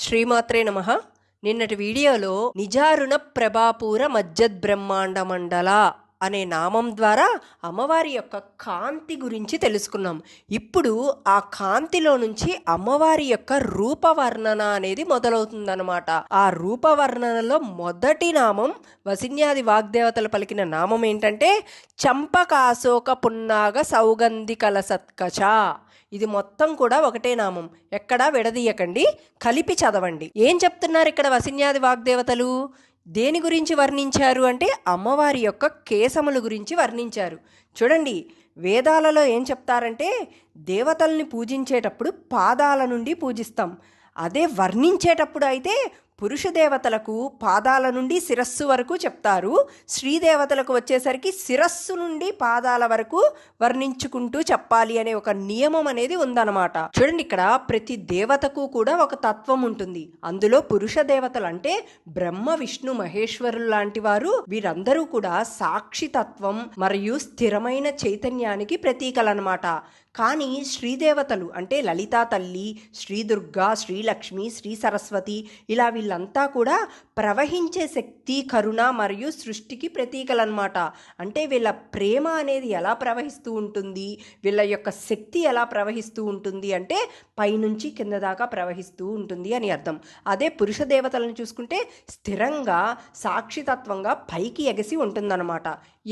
శ్రీమాత్రే నమః. నిన్నటి వీడియోలో నిజారుణ ప్రభాపూర మజ్జద్బ్రహ్మాండ మండల అనే నామం ద్వారా అమ్మవారి యొక్క కాంతి గురించి తెలుసుకున్నాం. ఇప్పుడు ఆ కాంతిలో నుంచి అమ్మవారి యొక్క రూపవర్ణన అనేది మొదలవుతుందన్నమాట. ఆ రూపవర్ణనలో మొదటి నామం వసిన్యాది వాగ్దేవతలు పలికిన నామం ఏంటంటే చంపకాశోక పున్నాగ సౌగంధికల సత్కచ. ఇది మొత్తం కూడా ఒకటే నామం, ఎక్కడా విడదీయకండి, కలిపి చదవండి. ఏం చెప్తున్నారు ఇక్కడ వసిన్యాది వాగ్దేవతలు? దేని గురించి వర్ణించారు అంటే అమ్మవారి యొక్క కేశముల గురించి వర్ణించారు. చూడండి, వేదాలలో ఏం చెప్తారంటే దేవతల్ని పూజించేటప్పుడు పాదాల నుండి పూజిస్తాం. అదే వర్ణించేటప్పుడు అయితే పురుష దేవతలకు పాదాల నుండి శిరస్సు వరకు చెప్తారు. శ్రీదేవతలకు వచ్చేసరికి శిరస్సు నుండి పాదాల వరకు వర్ణించుకుంటూ చెప్పాలి అనే ఒక నియమం అనేది ఉందన్నమాట. చూడండి, ఇక్కడ ప్రతి దేవతకు కూడా ఒక తత్వం ఉంటుంది. అందులో పురుష దేవతలు అంటే బ్రహ్మ విష్ణు మహేశ్వరులు లాంటి వారు, వీరందరూ కూడా సాక్షి తత్వం మరియు స్థిరమైన చైతన్యానికి ప్రతీకలన్నమాట. కానీ శ్రీదేవతలు అంటే లలితా తల్లి, శ్రీ దుర్గా, శ్రీలక్ష్మి, శ్రీ సరస్వతి, ఇలా వీళ్ళంతా కూడా ప్రవహించే శక్తి, కరుణ మరియు సృష్టికి ప్రతీకలన్నమాట. అంటే వీళ్ళ ప్రేమ అనేది ఎలా ప్రవహిస్తూ ఉంటుంది, వీళ్ళ యొక్క శక్తి ఎలా ప్రవహిస్తూ ఉంటుంది అంటే పైనుంచి కింద దాకా ప్రవహిస్తూ ఉంటుంది అని అర్థం. అదే పురుష దేవతలను చూసుకుంటే స్థిరంగా సాక్షితత్వంగా పైకి ఎగసి ఉంటుందన్నమాట.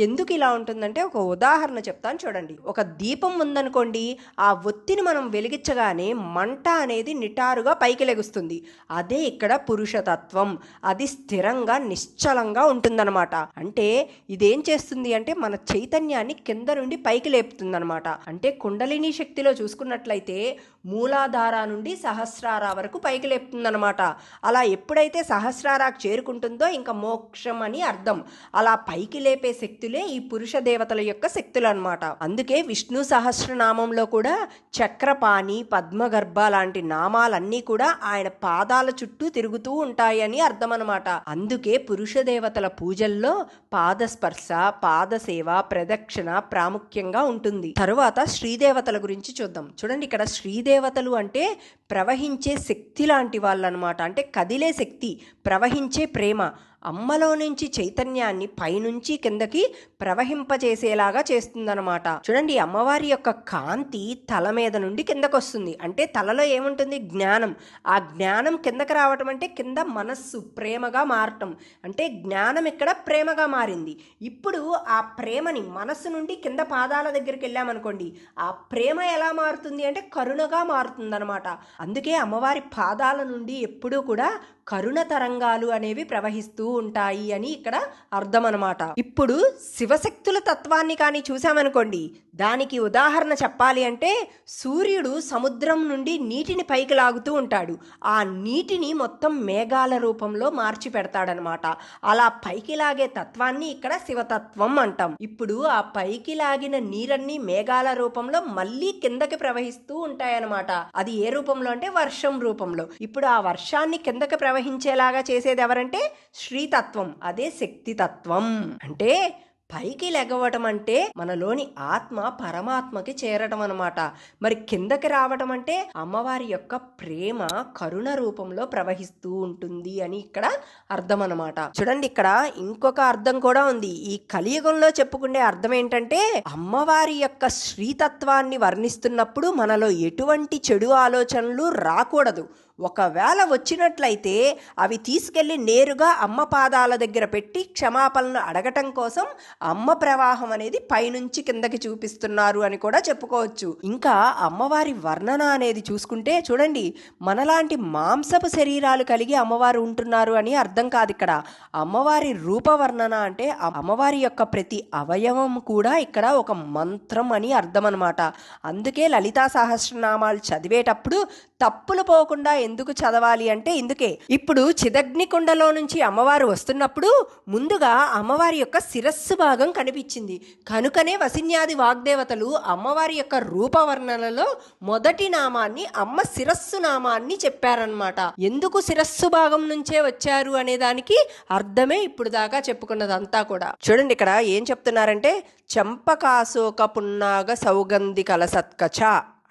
ఎందుకు ఇలా ఉంటుందంటే ఒక ఉదాహరణ చెప్తాను చూడండి. ఒక దీపం ఉందనుకోండి, ఆ ఒత్తిని మనం వెలిగించగానే మంట అనేది నిటారుగా పైకి లెగుస్తుంది. అదే ఇక్కడ పురుషతత్వం, అది స్థిరంగా నిశ్చలంగా ఉంటుందన్నమాట. అంటే ఇదేం చేస్తుంది అంటే మన చైతన్యాన్ని కింద నుండి పైకి లేపుతుందన్నమాట. అంటే కుండలిని శక్తిలో చూసుకున్నట్లయితే మూలాధార నుండి సహస్రార వరకు పైకి లేపుతుందన్నమాట. అలా ఎప్పుడైతే సహస్రారాకు చేరుకుంటుందో ఇంకా మోక్షం అని అర్థం. అలా పైకి లేపే శక్తులే ఈ పురుష దేవతల యొక్క శక్తులు అన్నమాట. అందుకే విష్ణు సహస్రనామంలో కూడా చక్రపాణి, పద్మగర్భ లాంటి నామాలన్నీ కూడా ఆయన పాదాల చుట్టూ తిరుగుతూ ఉంటాయని అర్థం అన్నమాట. అందుకే పురుష దేవతల పూజల్లో పాదస్పర్శ, పాదసేవ, ప్రదక్షిణ ప్రాముఖ్యంగా ఉంటుంది. తరువాత శ్రీదేవతల గురించి చూద్దాం. చూడండి, ఇక్కడ శ్రీదేవతలు అంటే ప్రవహించే శక్తి లాంటి వాళ్ళు అనమాట. అంటే కదిలే శక్తి, ప్రవహించే ప్రేమ. అమ్మలో నుంచి చైతన్యాన్ని పైనుంచి కిందకి ప్రవహింపచేసేలాగా చేస్తుందన్నమాట. చూడండి, అమ్మవారి యొక్క కాంతి తల మీద నుండి కిందకు వస్తుంది. అంటే తలలో ఏముంటుంది? జ్ఞానం. ఆ జ్ఞానం కిందకి రావటం అంటే కింద మనస్సు ప్రేమగా మారటం. అంటే జ్ఞానం ఇక్కడ ప్రేమగా మారింది. ఇప్పుడు ఆ ప్రేమని మనస్సు నుండి కింద పాదాల దగ్గరికి వెళ్ళామనుకోండి, ఆ ప్రేమ ఎలా మారుతుంది అంటే కరుణగా మారుతుందన్నమాట. అందుకే అమ్మవారి పాదాల నుండి ఎప్పుడూ కూడా కరుణ తరంగాలు అనేవి ప్రవహిస్తూ ఉంటాయి అని ఇక్కడ అర్థం అన్నమాట. ఇప్పుడు శివశక్తుల తత్వాన్ని కానీ చూసామనుకోండి, దానికి ఉదాహరణ చెప్పాలి అంటే సూర్యుడు సముద్రం నుండి నీటిని పైకి లాగుతూ ఉంటాడు. ఆ నీటిని మొత్తం మేఘాల రూపంలో మార్చి పెడతాడనమాట. అలా పైకి లాగే తత్వాన్ని ఇక్కడ శివతత్వం అంటాం. ఇప్పుడు ఆ పైకి లాగిన నీరన్నీ మేఘాల రూపంలో మళ్ళీ కిందకి ప్రవహిస్తూ ఉంటాయన్నమాట. అది ఏ రూపంలో అంటే వర్షం రూపంలో. ఇప్పుడు ఆ వర్షాన్ని కిందకి ప్రవహించేలాగా చేసేది ఎవరంటే శ్రీతత్వం, అదే శక్తితత్వం. అంటే పైకి లెగవటం అంటే మనలోని ఆత్మ పరమాత్మకి చేరటం అనమాట. మరి కిందకి రావటం అంటే అమ్మవారి యొక్క ప్రేమ కరుణ రూపంలో ప్రవహిస్తూ ఉంటుంది అని ఇక్కడ అర్థం అనమాట. చూడండి, ఇక్కడ ఇంకొక అర్థం కూడా ఉంది. ఈ కలియుగంలో చెప్పుకునే అర్థం ఏంటంటే అమ్మవారి యొక్క శ్రీతత్వాన్ని వర్ణిస్తున్నప్పుడు మనలో ఎటువంటి చెడు ఆలోచనలు రాకూడదు. ఒకవేళ వచ్చినట్లయితే అవి తీసుకెళ్లి నేరుగా అమ్మ పాదాల దగ్గర పెట్టి క్షమాపణలు అడగటం కోసం అమ్మ ప్రవాహం అనేది పైనుంచి కిందకి చూపిస్తున్నారు అని కూడా చెప్పుకోవచ్చు. ఇంకా అమ్మవారి వర్ణన అనేది చూసుకుంటే చూడండి, మనలాంటి మాంసపు శరీరాలు కలిగి అమ్మవారు ఉంటున్నారు అని అర్థం కాదు. ఇక్కడ అమ్మవారి రూపవర్ణన అంటే అమ్మవారి యొక్క ప్రతి అవయవం కూడా ఇక్కడ ఒక మంత్రం అని అర్థం అనమాట. అందుకే లలితా సహస్రనామాలు చదివేటప్పుడు తప్పులు పోకుండా ఎందుకు చదవాలి అంటే ఇందుకే. ఇప్పుడు చిదగ్నికుండలో నుంచి అమ్మవారు వస్తున్నప్పుడు ముందుగా అమ్మవారి యొక్క శిరస్సు భాగం కనిపించింది. కనుకనే వసిన్యాది వాగ్దేవతలు అమ్మవారి యొక్క రూపవర్ణనలో మొదటి నామాన్ని అమ్మ శిరస్సు నామాన్ని చెప్పారనమాట. ఎందుకు శిరస్సు భాగం నుంచే వచ్చారు అనే దానికి అర్థమే ఇప్పుడు దాకా చెప్పుకున్నదంతా కూడా. చూడండి, ఇక్కడ ఏం చెప్తున్నారంటే చంపకాశోక పున్నాగ సౌగంధికల సత్కచ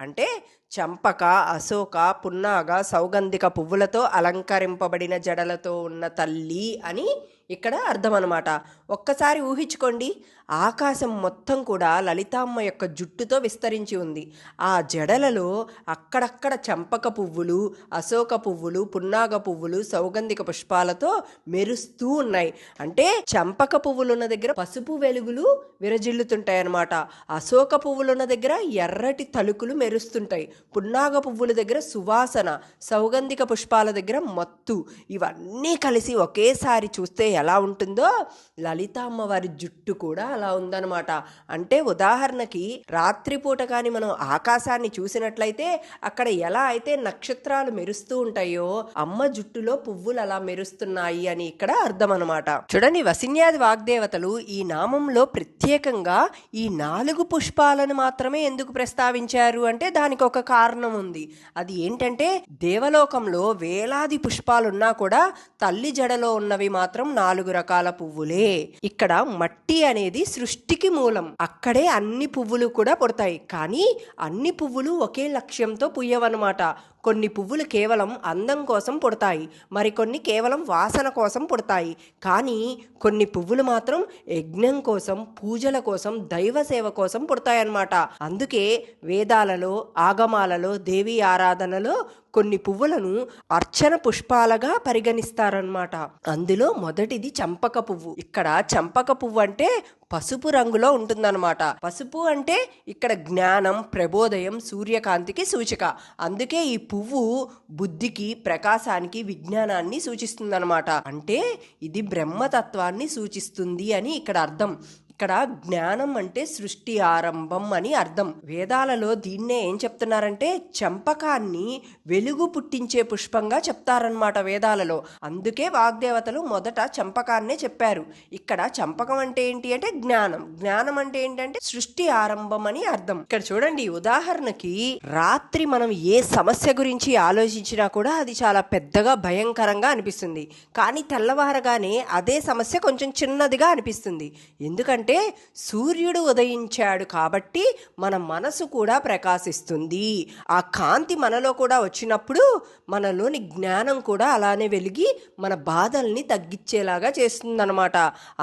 అంటే చంపక, అశోక, పున్నాగ, సౌగంధిక పువ్వులతో అలంకరింపబడిన జడలతో ఉన్న తల్లి అని ఇక్కడ అర్థం అనమాట. ఒక్కసారి ఊహించుకోండి, ఆకాశం మొత్తం కూడా లలితామ్మ యొక్క జుట్టుతో విస్తరించి ఉంది. ఆ జడలలో అక్కడక్కడ చంపక పువ్వులు, అశోక పువ్వులు, పున్నాగ పువ్వులు, సౌగంధిక పుష్పాలతో మెరుస్తూ ఉన్నాయి. అంటే చంపక పువ్వులున్న దగ్గర పసుపు వెలుగులు విరజిల్లుతుంటాయి అన్నమాట. అశోక పువ్వులున్న దగ్గర ఎర్రటి తలుకులు మెరుస్తుంటాయి. పున్నాగ పువ్వుల దగ్గర సువాసన, సౌగంధిక పుష్పాల దగ్గర మత్తు. ఇవన్నీ కలిసి ఒకేసారి చూస్తే ఎలా ఉంటుందో లలితామ్మ వారి జుట్టు కూడా అలా ఉందన్నమాట. అంటే ఉదాహరణకి రాత్రిపూట కానీ మనం ఆకాశాన్ని చూసినట్లయితే అక్కడ ఎలా అయితే నక్షత్రాలు మెరుస్తూ ఉంటాయో అమ్మ జుట్టులో పువ్వులు అలా మెరుస్తున్నాయి అని ఇక్కడ అర్థం అనమాట. చూడండి, వసిన్యాది వాగ్దేవతలు ఈ నామంలో ప్రత్యేకంగా ఈ 4 పుష్పాలను మాత్రమే ఎందుకు ప్రస్తావించారు అంటే దానికి ఒక కారణం ఉంది. అది ఏంటంటే దేవలోకంలో వేలాది పుష్పాలున్నా కూడా తల్లి జడలో ఉన్నవి మాత్రం 4 రకాల పువ్వులే. ఇక్కడ మట్టి అనేది సృష్టికి మూలం. అక్కడే అన్ని పువ్వులు కూడా పుడతాయి. కానీ అన్ని పువ్వులు ఒకే లక్ష్యంతో పుయ్యవన్నమాట. కొన్ని పువ్వులు కేవలం అందం కోసం పుడతాయి, మరికొన్ని కేవలం వాసన కోసం పుడతాయి. కానీ కొన్ని పువ్వులు మాత్రం యజ్ఞం కోసం, పూజల కోసం, దైవ సేవ కోసం పుడతాయన్నమాట. అందుకే వేదాలలో, ఆగమాలలో, దేవీ ఆరాధనలో కొన్ని పువ్వులను అర్చన పుష్పాలుగా పరిగణిస్తారన్నమాట. అందులో మొదటిది చంపక పువ్వు. ఇక్కడ చంపక పువ్వు అంటే పసుపు రంగులో ఉంటుందన్నమాట. పసుపు అంటే ఇక్కడ జ్ఞానం, ప్రబోధయం, సూర్యకాంతికి సూచిక. అందుకే ఈ పువ్వు బుద్ధికి, ప్రకాశానికి, విజ్ఞానాన్ని సూచిస్తుందన్నమాట. అంటే ఇది బ్రహ్మతత్వాన్ని సూచిస్తుంది అని ఇక్కడ అర్థం. ఇక్కడ జ్ఞానం అంటే సృష్టి ఆరంభం అని అర్థం. వేదాలలో దీన్నే ఏం చెప్తున్నారంటే చంపకాన్ని వెలుగు పుట్టించే పుష్పంగా చెప్తారనమాట వేదాలలో. అందుకే వాగ్దేవతలు మొదట చంపకాన్నే చెప్పారు. ఇక్కడ చంపకం అంటే ఏంటి అంటే జ్ఞానం. జ్ఞానం అంటే ఏంటంటే సృష్టి ఆరంభం అని అర్థం. ఇక్కడ చూడండి, ఉదాహరణకి రాత్రి మనం ఏ సమస్య గురించి ఆలోచించినా కూడా అది చాలా పెద్దగా భయంకరంగా అనిపిస్తుంది. కానీ తెల్లవారగానే అదే సమస్య కొంచెం చిన్నదిగా అనిపిస్తుంది. ఎందుకంటే సూర్యుడు ఉదయించాడు కాబట్టి మన మనసు కూడా ప్రకాశిస్తుంది. ఆ కాంతి మనలో కూడా వచ్చినప్పుడు మనలోని జ్ఞానం కూడా అలానే వెలిగి మన బాధల్ని తగ్గించేలాగా చేస్తుందన్నమాట.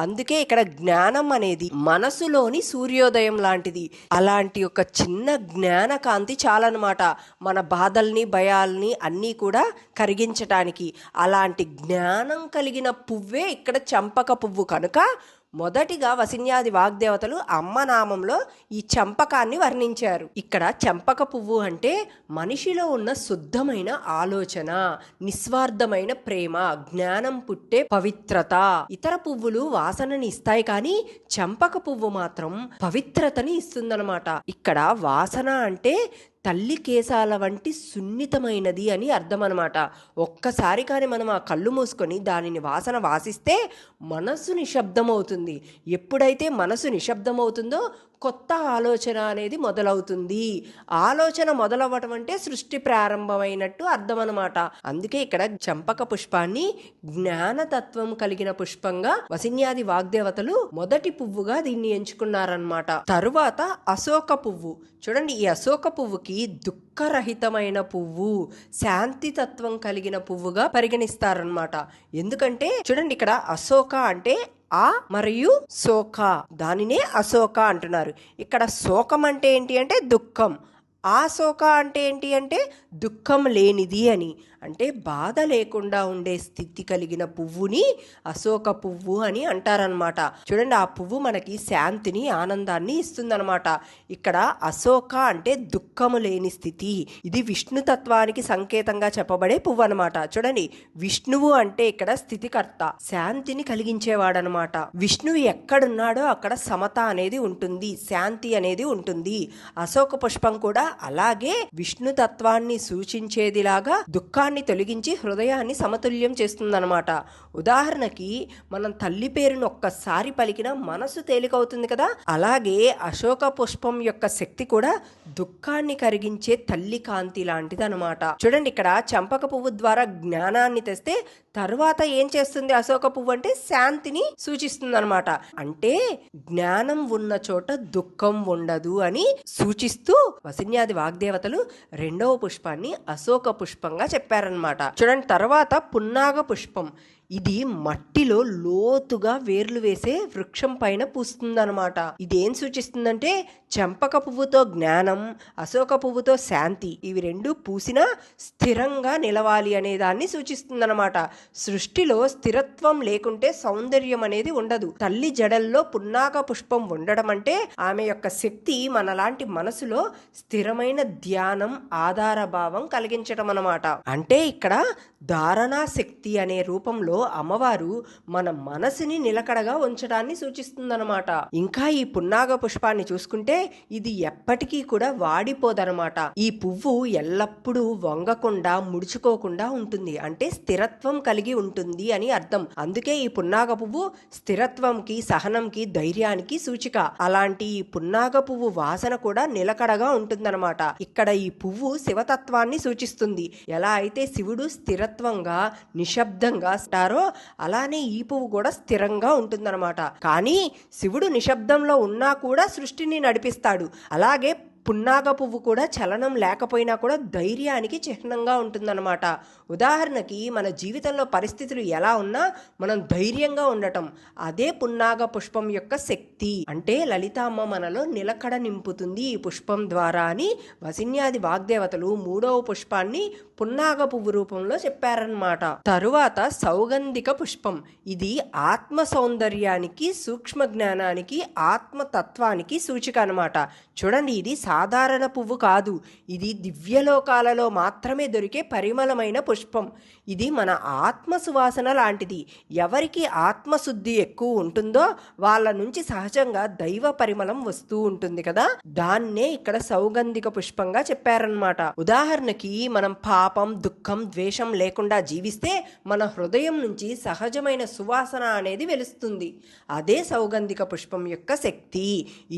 అందుకే ఇక్కడ జ్ఞానం అనేది మనసులోని సూర్యోదయం లాంటిది. అలాంటి ఒక చిన్న జ్ఞాన కాంతి చాలన్నమాట మన బాధల్ని, భయాల్ని అన్నీ కూడా కరిగించటానికి. అలాంటి జ్ఞానం కలిగిన పువ్వే ఇక్కడ చంపక పువ్వు. కనుక మొదటిగా వసిన్యాది వాగ్దేవతలు అమ్మ నామంలో ఈ చంపకాన్ని వర్ణించారు. ఇక్కడ చంపక పువ్వు అంటే మనిషిలో ఉన్న శుద్ధమైన ఆలోచన, నిస్వార్థమైన ప్రేమ, జ్ఞానం పుట్టే పవిత్రత. ఇతర పువ్వులు వాసనని ఇస్తాయి, కానీ చంపక పువ్వు మాత్రం పవిత్రతని ఇస్తుందన్నమాట. ఇక్కడ వాసన అంటే తల్లి కేశాల వంటి సున్నితమైనది అని అర్థం అనమాట. ఒక్కసారి కానీ మనం ఆ కళ్ళు మూసుకొని దానిని వాసన వాసిస్తే మనసు నిశ్శబ్దమవుతుంది. ఎప్పుడైతే మనసు నిశ్శబ్దమవుతుందో కొత్త ఆలోచన అనేది మొదలవుతుంది. ఆలోచన మొదలవ్వటం అంటే సృష్టి ప్రారంభమైనట్టు అర్థం అనమాట. అందుకే ఇక్కడ చంపక పుష్పాన్ని జ్ఞానతత్వం కలిగిన పుష్పంగా వసిన్యాది వాగ్దేవతలు మొదటి పువ్వుగా దీన్ని ఎంచుకున్నారనమాట. తరువాత అశోక పువ్వు. చూడండి, ఈ అశోక పువ్వుకి దుఃఖరహితమైన పువ్వు, శాంతి తత్వం కలిగిన పువ్వుగా పరిగణిస్తారనమాట. ఎందుకంటే చూడండి, ఇక్కడ అశోక అంటే ఆ మరియు శోక, దానినే అశోక అంటున్నారు. ఇక్కడ శోకం అంటే ఏంటి అంటే దుఃఖం, ఆ శోక అంటే ఏంటి అంటే దుఃఖం లేనిది అని. అంటే బాధ లేకుండా ఉండే స్థితి కలిగిన పువ్వుని అశోక పువ్వు అని అంటారనమాట. చూడండి, ఆ పువ్వు మనకి శాంతిని, ఆనందాన్ని ఇస్తుందన్నమాట. ఇక్కడ అశోక అంటే దుఃఖము లేని స్థితి. ఇది విష్ణుతత్వానికి సంకేతంగా చెప్పబడే పువ్వు అనమాట. చూడండి, విష్ణువు అంటే ఇక్కడ స్థితికర్త, శాంతిని కలిగించేవాడనమాట. విష్ణువు ఎక్కడున్నాడో అక్కడ సమత అనేది ఉంటుంది, శాంతి అనేది ఉంటుంది. అశోక పుష్పం కూడా అలాగే విష్ణుతత్వాన్ని సూచించేదిలాగా దుఃఖాన్ని తొలగించి హృదయాన్ని సమతుల్యం చేస్తుందన్నమాట. ఉదాహరణకి మనం తల్లి పేరును ఒక్కసారి పలికిన మనసు తేలికవుతుంది కదా, అలాగే అశోక పుష్పం యొక్క శక్తి కూడా దుఃఖాన్ని కరిగించే తల్లి కాంతి లాంటిది అనమాట. చూడండి, ఇక్కడ చంపక పువ్వు ద్వారా జ్ఞానాన్ని తెస్తే తరువాత ఏం చేస్తుంది అశోక పువ్వు అంటే శాంతిని సూచిస్తుంది అనమాట. అంటే జ్ఞానం ఉన్న చోట దుఃఖం ఉండదు అని సూచిస్తూ వసిన్యాది వాగ్దేవతలు రెండవ పుష్పాన్ని అశోక పుష్పంగా చెప్పారనమాట. చూడండి, తర్వాత పున్నాగ పుష్పం. ఇది మట్టిలో లోతుగా వేర్లు వేసే వృక్షం పైన పూస్తుందన్నమాట. ఇదేం సూచిస్తుందంటే చెంపక పువ్వుతో జ్ఞానం, అశోక పువ్వుతో శాంతి, ఇవి రెండు పూసినా స్థిరంగా నిలవాలి అనే దాన్ని సూచిస్తుందన్నమాట. సృష్టిలో స్థిరత్వం లేకుంటే సౌందర్యం అనేది ఉండదు. తల్లి జడల్లో పున్నాగ పుష్పం ఉండడం అంటే ఆమె యొక్క శక్తి మనలాంటి మనసులో స్థిరమైన ధ్యానం, ఆధారభావం కలిగించడం అన్నమాట. అంటే ఇక్కడ ధారణా శక్తి అనే రూపంలో అమ్మవారు మన మనసుని నిలకడగా ఉంచడాన్ని సూచిస్తుందన్నమాట. ఇంకా ఈ పున్నాగ పుష్పాన్ని చూసుకుంటే ఇది ఎప్పటికీ కూడా వాడిపోదనమాట. ఈ పువ్వు ఎల్లప్పుడూ వంగకుండా ముడుచుకోకుండా ఉంటుంది, అంటే స్థిరత్వం కలిగి ఉంటుంది అని అర్థం. అందుకే ఈ పున్నాగ పువ్వు స్థిరత్వంకి, సహనంకి, ధైర్యానికి సూచిక. అలాంటి ఈ పున్నాగ పువ్వు వాసన కూడా నిలకడగా ఉంటుందన్నమాట. ఇక్కడ ఈ పువ్వు శివతత్వాన్ని సూచిస్తుంది. ఎలా అయితే శివుడు స్థిరత్వంగా నిశ్శబ్దంగా అలానే ఈ పువ్వు కూడా స్థిరంగా ఉంటుందన్నమాట. కానీ శివుడు నిశ్శబ్దంలో ఉన్నా కూడా సృష్టిని నడిపిస్తాడు. అలాగే పున్నాగ పువ్వు కూడా చలనం లేకపోయినా కూడా ధైర్యానికి చిహ్నంగా ఉంటుందన్నమాట. ఉదాహరణకి మన జీవితంలో పరిస్థితులు ఎలా ఉన్నా మనం ధైర్యంగా ఉండటం, అదే పున్నాగ పుష్పం యొక్క శక్తి. అంటే లలితామ్మ మనలో నిలకడ నింపుతుంది ఈ పుష్పం ద్వారా అని వసిన్యాది వాగ్దేవతలు మూడవ పుష్పాన్ని పున్నాగ పువ్వు రూపంలో చెప్పారన్నమాట. తరువాత సౌగంధిక పుష్పం. ఇది ఆత్మ సౌందర్యానికి, సూక్ష్మ జ్ఞానానికి, ఆత్మతత్వానికి సూచిక అనమాట. చూడండి, ఇది సాధారణ పువ్వు కాదు, ఇది దివ్యలోకాలలో మాత్రమే దొరికే పరిమళమైన పుష్పం. ఇది మన ఆత్మ సువాసన లాంటిది. ఎవరికి ఆత్మశుద్ధి ఎక్కువ ఉంటుందో వాళ్ళ నుంచి సహజంగా దైవ పరిమళం వస్తూ ఉంటుంది కదా, దాన్నే ఇక్కడ సౌగంధిక పుష్పంగా చెప్పారనమాట. ఉదాహరణకి మనం పాపం, దుఃఖం, ద్వేషం లేకుండా జీవిస్తే మన హృదయం నుంచి సహజమైన సువాసన అనేది వెలుస్తుంది. అదే సౌగంధిక పుష్పం యొక్క శక్తి.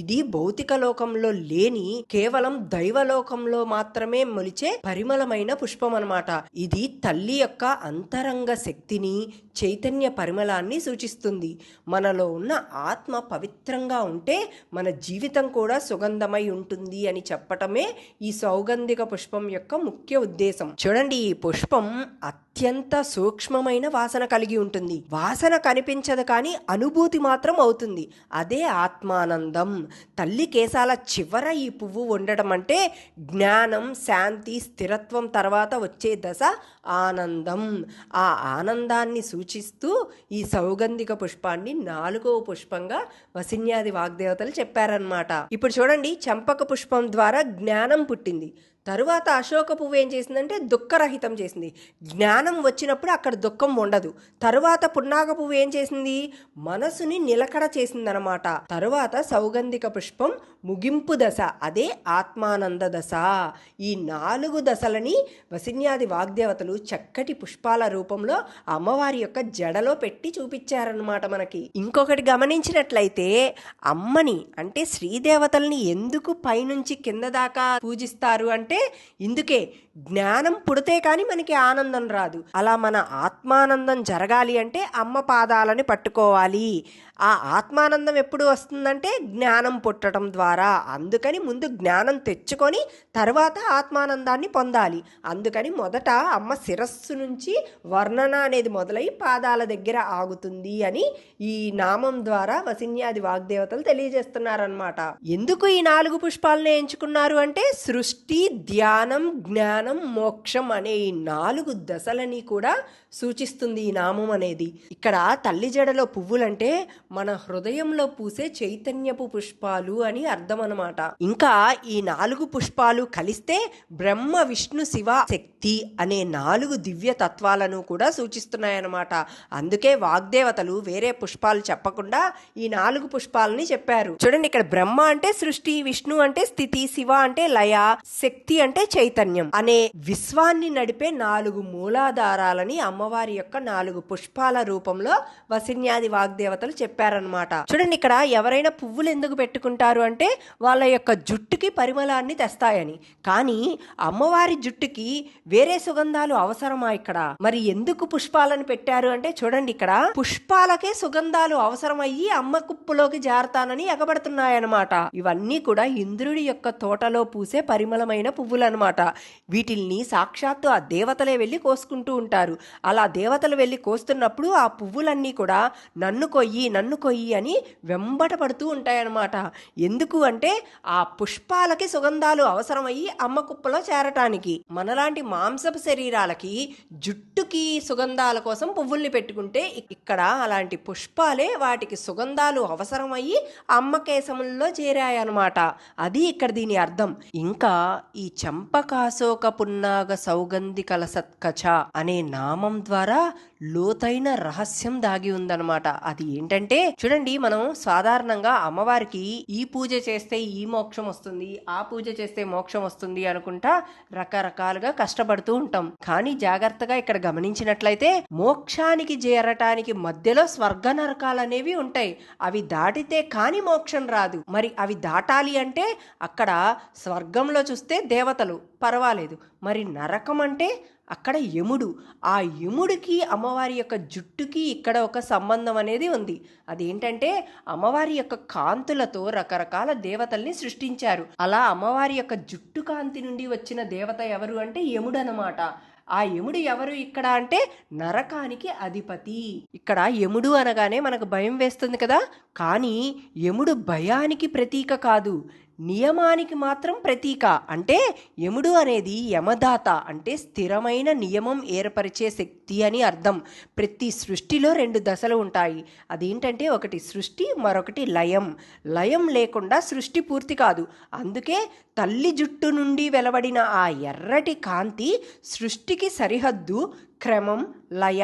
ఇది భౌతిక లోకంలో లేని కేవలం దైవలోకంలో మాత్రమే మొలిచే పరిమళమైన పుష్పం అన్నమాట. ఇది తల్లి యొక్క అంతరంగ శక్తిని, చైతన్య పరిమళాన్ని సూచిస్తుంది. మనలో ఉన్న ఆత్మ పవిత్రంగా ఉంటే మన జీవితం కూడా సుగంధమై ఉంటుంది అని చెప్పటమే ఈ సౌగంధిక పుష్పం యొక్క ముఖ్య ఉద్దేశం. చూడండి, ఈ పుష్పం అత్యంత సూక్ష్మమైన వాసన కలిగి ఉంటుంది. వాసన కనిపించదు కానీ అనుభూతి మాత్రం అవుతుంది. అదే ఆత్మానందం. తల్లి కేశాల చివర ఈ పువ్వు ఉండడం అంటే జ్ఞానం, శాంతి, స్థిరత్వం తర్వాత వచ్చే దశ ఆనందం. ఆ ఆనందాన్ని సూచిస్తూ ఈ సౌగంధిక పుష్పాన్ని 4వ పుష్పంగా వసిన్యాది వాగ్దేవతలు చెప్పారనమాట. ఇప్పుడు చూడండి, చంపక పుష్పం ద్వారా జ్ఞానం పుట్టింది. తరువాత అశోక పువ్వు ఏం చేసిందంటే దుఃఖరహితం చేసింది. జ్ఞానం వచ్చినప్పుడు అక్కడ దుఃఖం ఉండదు. తరువాత పున్నాగ పువ్వు ఏం చేసింది? మనసుని నిలకడ చేసిందనమాట. తరువాత సౌగంధిక పుష్పం ముగింపు దశ, అదే ఆత్మానంద దశ. ఈ 4 దశలని వసిన్యాది వాగ్దేవతలు చక్కటి పుష్పాల రూపంలో అమ్మవారి యొక్క జడలో పెట్టి చూపించారనమాట మనకి. ఇంకొకటి గమనించినట్లయితే అమ్మని అంటే శ్రీదేవతల్ని ఎందుకు పైనుంచి కింద దాకా పూజిస్తారు అంటే ఇందుకే, జ్ఞానం పుడితే కానీ మనకి ఆనందం రాదు. అలా మన ఆత్మానందం జరగాలి అంటే అమ్మ పాదాలని పట్టుకోవాలి. ఆ ఆత్మానందం ఎప్పుడు వస్తుందంటే జ్ఞానం పుట్టడం ద్వారా. అందుకని ముందు జ్ఞానం తెచ్చుకొని తర్వాత ఆత్మానందాన్ని పొందాలి. అందుకని మొదట అమ్మ శిరస్సు నుంచి వర్ణన అనేది మొదలై పాదాల దగ్గర ఆగుతుంది అని ఈ నామం ద్వారా వసిన్యాది వాగ్దేవతలు తెలియజేస్తున్నారనమాట. ఎందుకు ఈ 4 పుష్పాలను ఎంచుకున్నారు అంటే సృష్టి, ధ్యానం, జ్ఞానం, మోక్షం అనే ఈ 4 దశలని కూడా సూచిస్తుంది ఈ నామం అనేది. ఇక్కడ తల్లి జడలో పువ్వులంటే మన హృదయంలో పూసే చైతన్యపు పుష్పాలు అని అర్థం అనమాట. ఇంకా ఈ 4 పుష్పాలు కలిస్తే బ్రహ్మ, విష్ణు, శివ శక్తి అనే 4 దివ్య తత్వాలను కూడా సూచిస్తున్నాయన్నమాట. అందుకే వాగ్దేవతలు వేరే పుష్పాలు చెప్పకుండా ఈ 4 పుష్పాలని చెప్పారు. చూడండి, ఇక్కడ బ్రహ్మ అంటే సృష్టి, విష్ణు అంటే స్థితి, శివ అంటే లయ, శక్తి అంటే చైతన్యం అనే అనే విశ్వాన్ని నడిపే 4 మూలాధారాలని అమ్మవారి యొక్క 4 పుష్పాల రూపంలో వసిన్యాది వాగ్దేవతలు చెప్పారనమాట. చూడండి, ఇక్కడ ఎవరైనా పువ్వులు ఎందుకు పెట్టుకుంటారు అంటే వాళ్ళ యొక్క జుట్టుకి పరిమళాన్ని తెస్తాయని. కానీ అమ్మవారి జుట్టుకి వేరే సుగంధాలు అవసరమా ఇక్కడ? మరి ఎందుకు పుష్పాలను పెట్టారు అంటే చూడండి, ఇక్కడ పుష్పాలకే సుగంధాలు అవసరమయ్యి అమ్మ కుప్పులోకి జారతానని ఎగబడుతున్నాయన్నమాట. ఇవన్నీ కూడా ఇంద్రుడి యొక్క తోటలో పూసే పరిమళమైన పువ్వులన్నమాట. వీటిల్ని సాక్షాత్తు ఆ దేవతలే వెళ్ళి కోసుకుంటూ ఉంటారు. అలా దేవతలు వెళ్ళి కోస్తున్నప్పుడు ఆ పువ్వులన్నీ కూడా నన్ను కొయ్యి అని వెంబట పడుతూ ఉంటాయన్నమాట. ఎందుకు అంటే ఆ పుష్పాలకి సుగంధాలు అవసరమయ్యి అమ్మ కుప్పలో చేరటానికి. మనలాంటి మాంసపు శరీరాలకి జుట్టుకి సుగంధాల కోసం పువ్వుల్ని పెట్టుకుంటే ఇక్కడ అలాంటి పుష్పాలే వాటికి సుగంధాలు అవసరమయ్యి అమ్మ కేశముల్లో చేరాయన్నమాట. అది ఇక్కడ దీని అర్థం. ఇంకా ఈ చంపకాశోక పున్నాగ సౌగంధి కలసత్కచ అనే నామం ద్వారా లోతైన రహస్యం దాగి ఉందన్నమాట. అది ఏంటంటే చూడండి, మనం సాధారణంగా అమ్మవారికి ఈ పూజ చేస్తే ఈ మోక్షం వస్తుంది, ఆ పూజ చేస్తే మోక్షం వస్తుంది అనుకుంటా రకరకాలుగా కష్టపడుతూ ఉంటాం. కానీ జాగ్రత్తగా ఇక్కడ గమనించినట్లయితే మోక్షానికి చేరటానికి మధ్యలో స్వర్గ నరకాలు అనేవి ఉంటాయి. అవి దాటితే కానీ మోక్షం రాదు. మరి అవి దాటాలి అంటే అక్కడ స్వర్గంలో చూస్తే దేవతలు పర్వాలేదు, మరి నరకం అంటే అక్కడ యముడు. ఆ యముడికి అమ్మవారి యొక్క జుట్టుకి ఇక్కడ ఒక సంబంధం అనేది ఉంది. అదేంటంటే అమ్మవారి యొక్క కాంతులతో రకరకాల దేవతల్ని సృష్టించారు. అలా అమ్మవారి యొక్క జుట్టు కాంతి నుండి వచ్చిన దేవత ఎవరు అంటే యముడు అన్నమాట. ఆ యముడు ఎవరు ఇక్కడ అంటే నరకానికి అధిపతి. ఇక్కడ యముడు అనగానే మనకు భయం వేస్తుంది కదా, కానీ యముడు భయానికి ప్రతీక కాదు, నియమానికి మాత్రం ప్రతీక. అంటే యముడు అనేది యమదాత, అంటే స్థిరమైన నియమం ఏర్పరిచే శక్తి అని అర్థం. ప్రతి సృష్టిలో 2 దశలు ఉంటాయి. అదేంటంటే ఒకటి సృష్టి, మరొకటి లయం. లయం లేకుండా సృష్టి పూర్తి కాదు. అందుకే తల్లి జుట్టు నుండి వెలువడిన ఆ ఎర్రటి కాంతి సృష్టికి సరిహద్దు, క్రమం, లయ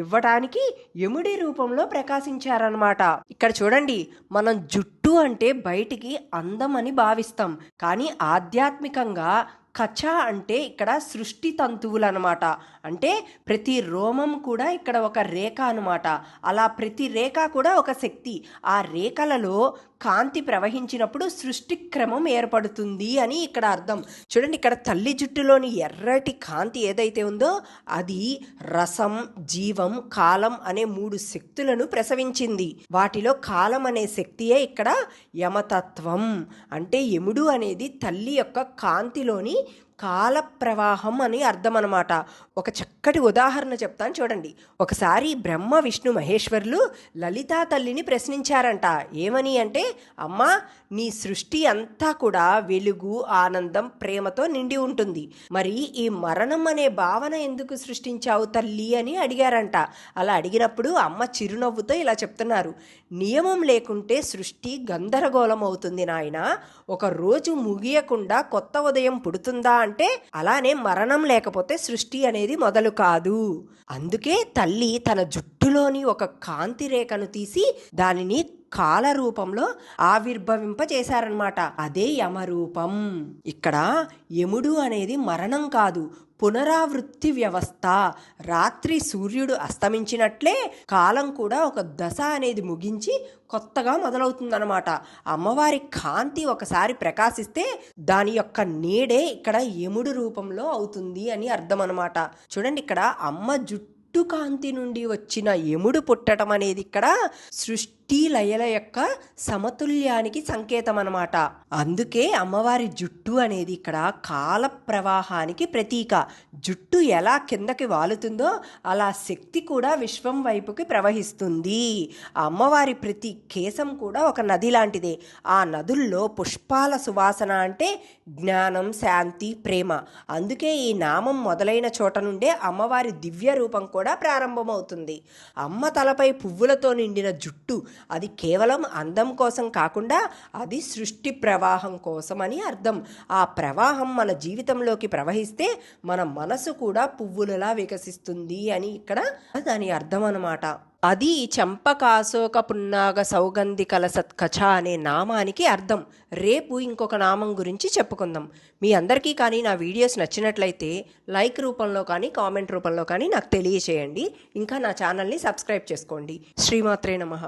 ఇవ్వడానికి యముడి రూపంలో ప్రకాశించారనమాట. ఇక్కడ చూడండి, మనం జుట్టు అంటే బయటికి అందం అని భావిస్తాం, కానీ ఆధ్యాత్మికంగా కచ అంటే ఇక్కడ సృష్టి తంతువులు అనమాట. అంటే ప్రతి రోమం కూడా ఇక్కడ ఒక రేఖ అనమాట. అలా ప్రతి రేఖ కూడా ఒక శక్తి. ఆ రేఖలలో కాంతి ప్రవహించినప్పుడు సృష్టి క్రమం ఏర్పడుతుంది అని ఇక్కడ అర్థం. చూడండి, ఇక్కడ తల్లి జుట్టులోని ఎర్రటి కాంతి ఏదైతే ఉందో అది రసం, జీవం, కాలం అనే 3 శక్తులను ప్రసవించింది. వాటిలో కాలం అనే శక్తియే ఇక్కడ యమతత్వం. అంటే యముడు అనేది తల్లి యొక్క కాంతిలోని కాల ప్రవాహం అని అర్థం అనమాట. ఒక చక్కటి ఉదాహరణ చెప్తాను చూడండి. ఒకసారి బ్రహ్మ, విష్ణు, మహేశ్వరులు లలితా తల్లిని ప్రశ్నించారంట. ఏమని అంటే, అమ్మా, నీ సృష్టి అంతా కూడా వెలుగు, ఆనందం, ప్రేమతో నిండి ఉంటుంది. మరి ఈ మరణం అనే భావన ఎందుకు సృష్టించావు తల్లి అని అడిగారంట. అలా అడిగినప్పుడు అమ్మ చిరునవ్వుతో ఇలా చెప్తున్నారు, నియమం లేకుంటే సృష్టి గందరగోళం అవుతుంది నాయన. ఒక రోజు ముగియకుండా కొత్త ఉదయం పుడుతుందా అంటే అలానే మరణం లేకపోతే సృష్టి అనేది మొదలు కాదు. అందుకే తల్లి తన జుట్టులోని ఒక కాంతి రేఖను తీసి దానిని కాల రూపంలో ఆవిర్భవింపచేశారనమాట. అదే యమరూపం. ఇక్కడ యముడు అనేది మరణం కాదు, పునరావృత్తి వ్యవస్థ. రాత్రి సూర్యుడు అస్తమించినట్లే కాలం కూడా ఒక దశ అనేది ముగించి కొత్తగా మొదలవుతుందన్నమాట. అమ్మవారి కాంతి ఒకసారి ప్రకాశిస్తే దాని యొక్క నీడే ఇక్కడ యముడు రూపంలో అవుతుంది అని అర్థం అనమాట. చూడండి, ఇక్కడ అమ్మ జుట్టు కాంతి నుండి వచ్చిన యముడు పుట్టడం అనేది ఇక్కడ సృష్టి లయల యొక్క సమతుల్యానికి సంకేతం అన్నమాట. అందుకే అమ్మవారి జుట్టు అనేది ఇక్కడ కాల ప్రవాహానికి ప్రతీక. జుట్టు ఎలా కిందకి వాలుతుందో అలా శక్తి కూడా విశ్వం వైపుకి ప్రవహిస్తుంది. అమ్మవారి ప్రతి కేశం కూడా ఒక నది లాంటిదే. ఆ నదుల్లో పుష్పాల సువాసన అంటే జ్ఞానం, శాంతి, ప్రేమ. అందుకే ఈ నామం మొదలైన చోట నుండే అమ్మవారి దివ్య రూపం కూడా ప్రారంభమవుతుంది. అమ్మ తలపై పువ్వులతో నిండిన జుట్టు అది కేవలం అందం కోసం కాకుండా అది సృష్టి ప్రవాహం కోసం అని అర్థం. ఆ ప్రవాహం మన జీవితంలోకి ప్రవహిస్తే మన మనసు కూడా పువ్వులలా వికసిస్తుంది అని ఇక్కడ దాని అర్థం అన్నమాట. అది చంపకాశోక పున్నాగ సౌగంధికల సత్కచ అనే నామానికి అర్థం. రేపు ఇంకొక నామం గురించి చెప్పుకుందాం. మీ అందరికీ కానీ నా వీడియోస్ నచ్చినట్లయితే లైక్ రూపంలో కానీ కామెంట్ రూపంలో కానీ నాకు తెలియచేయండి. ఇంకా నా ఛానల్ని సబ్స్క్రైబ్ చేసుకోండి. శ్రీమాత్రే నమః.